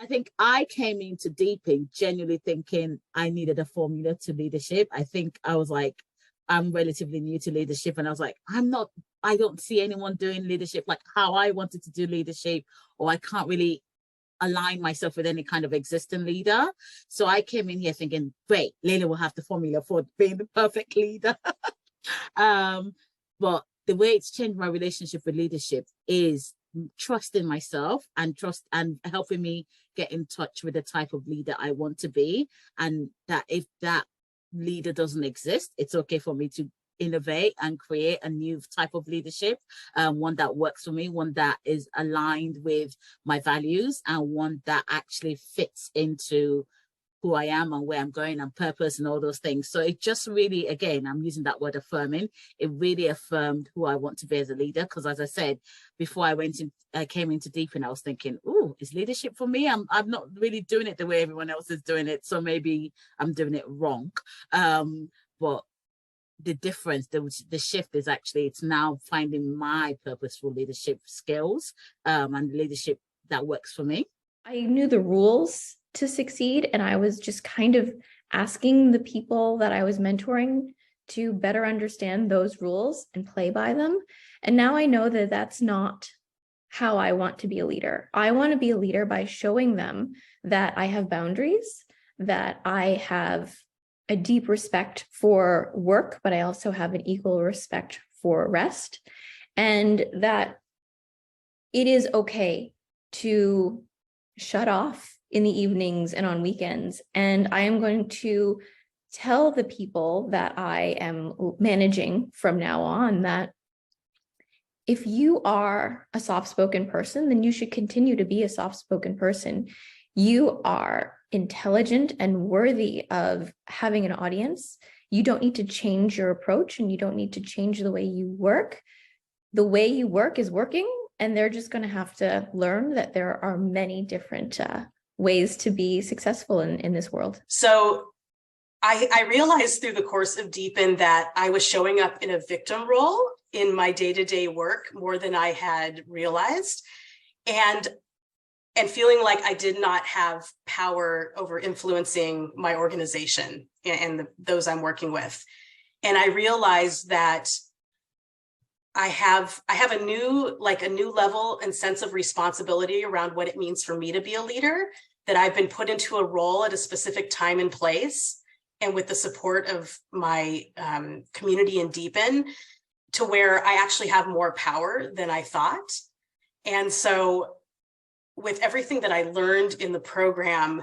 I think I came into Deepen genuinely thinking I needed a formula to leadership. I think I was like, I'm relatively new to leadership, and I was like, I don't see anyone doing leadership like how I wanted to do leadership, or I can't really align myself with any kind of existing leader. So I came in here thinking, great, Layla will have the formula for being the perfect leader. um, but the way it's changed my relationship with leadership is trusting myself and trust and helping me get in touch with the type of leader I want to be. And that if that leader doesn't exist, it's okay for me to innovate and create a new type of leadership, one that works for me, one that is aligned with my values, and one that actually fits into who I am and where I'm going and purpose and all those things. So it just really, again, I'm using that word affirming. It really affirmed who I want to be as a leader. Because as I said, before I came into Deepen, I was thinking, oh, is leadership for me? I'm not really doing it the way everyone else is doing it. So maybe I'm doing it wrong. But the difference, the shift is actually, it's now finding my purposeful leadership skills and leadership that works for me. I knew the rules to succeed, and I was just kind of asking the people that I was mentoring to better understand those rules and play by them. And now I know that that's not how I want to be a leader. I want to be a leader by showing them that I have boundaries, that I have a deep respect for work, but I also have an equal respect for rest, and that it is okay to shut off in the evenings and on weekends. And I am going to tell the people that I am managing from now on that if you are a soft-spoken person, then you should continue to be a soft-spoken person. You are intelligent and worthy of having an audience. You don't need to change your approach, and you don't need to change the way you work. The way you work is working, and they're just going to have to learn that there are many different ways to be successful in this world. So I realized through the course of Deepen that I was showing up in a victim role in my day-to-day work more than I had realized, and feeling like I did not have power over influencing my organization and those I'm working with. And I realized that I have a new level and sense of responsibility around what it means for me to be a leader, that I've been put into a role at a specific time and place, and with the support of my community in Deepen, to where I actually have more power than I thought. And so with everything that I learned in the program,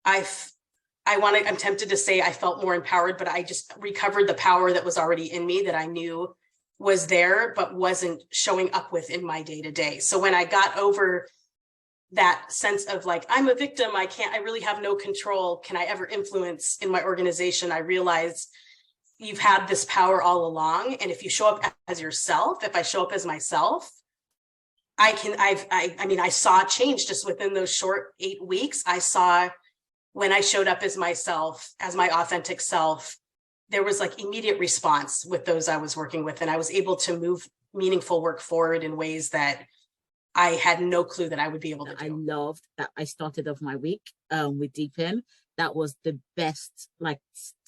I'm tempted to say I felt more empowered, but I just recovered the power that was already in me that I knew was there, but wasn't showing up with in my day-to-day. So when I got over that sense of like, I'm a victim, I really have no control, can I ever influence in my organization, I realized you've had this power all along. And if you show up as yourself, if I show up as myself, I saw change just within those short 8 weeks. I saw when I showed up as myself, as my authentic self, there was like immediate response with those I was working with. And I was able to move meaningful work forward in ways that I had no clue that I would be able to do. I loved that I started off my week with Deepen. That was the best, like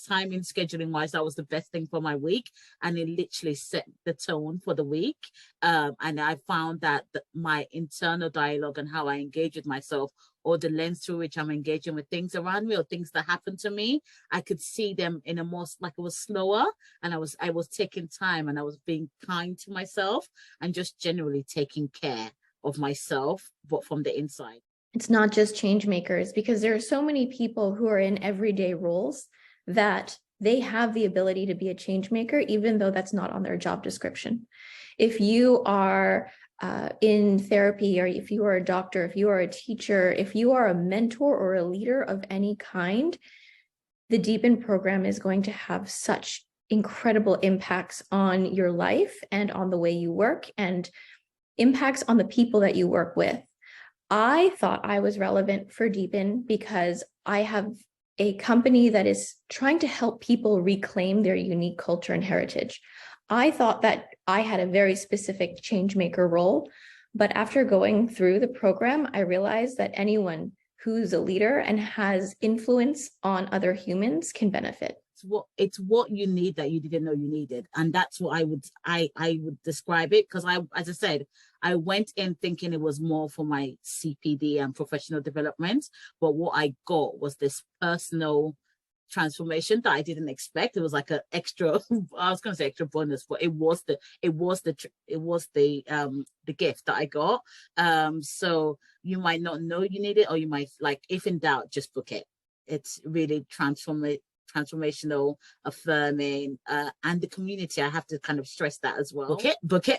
timing, scheduling wise, that was the best thing for my week. And it literally set the tone for the week. And I found that my internal dialogue and how I engage with myself, or the lens through which I'm engaging with things around me or things that happen to me, I could see them in a more, like it was slower, and I was taking time, and I was being kind to myself and just generally taking care of myself, but from the inside. It's not just change makers, because there are so many people who are in everyday roles that they have the ability to be a change maker, even though that's not on their job description. If you are in therapy, or if you are a doctor, if you are a teacher, if you are a mentor or a leader of any kind, the Deepen program is going to have such incredible impacts on your life and on the way you work, and impacts on the people that you work with. I thought I was relevant for Deepen because I have a company that is trying to help people reclaim their unique culture and heritage. I thought that I had a very specific change maker role, but after going through the program, I realized that anyone who's a leader and has influence on other humans can benefit. It's what you need that you didn't know you needed, and that's what I would describe it, because as I said, I went in thinking it was more for my CPD and professional development, but what I got was this personal transformation that I didn't expect. It was like an extra, I was going to say extra bonus, but it was the gift that I got. So you might not know you need it, or you might, like, if in doubt, just book it. It's really transformational, affirming, and the community. I have to kind of stress that as well. Book it.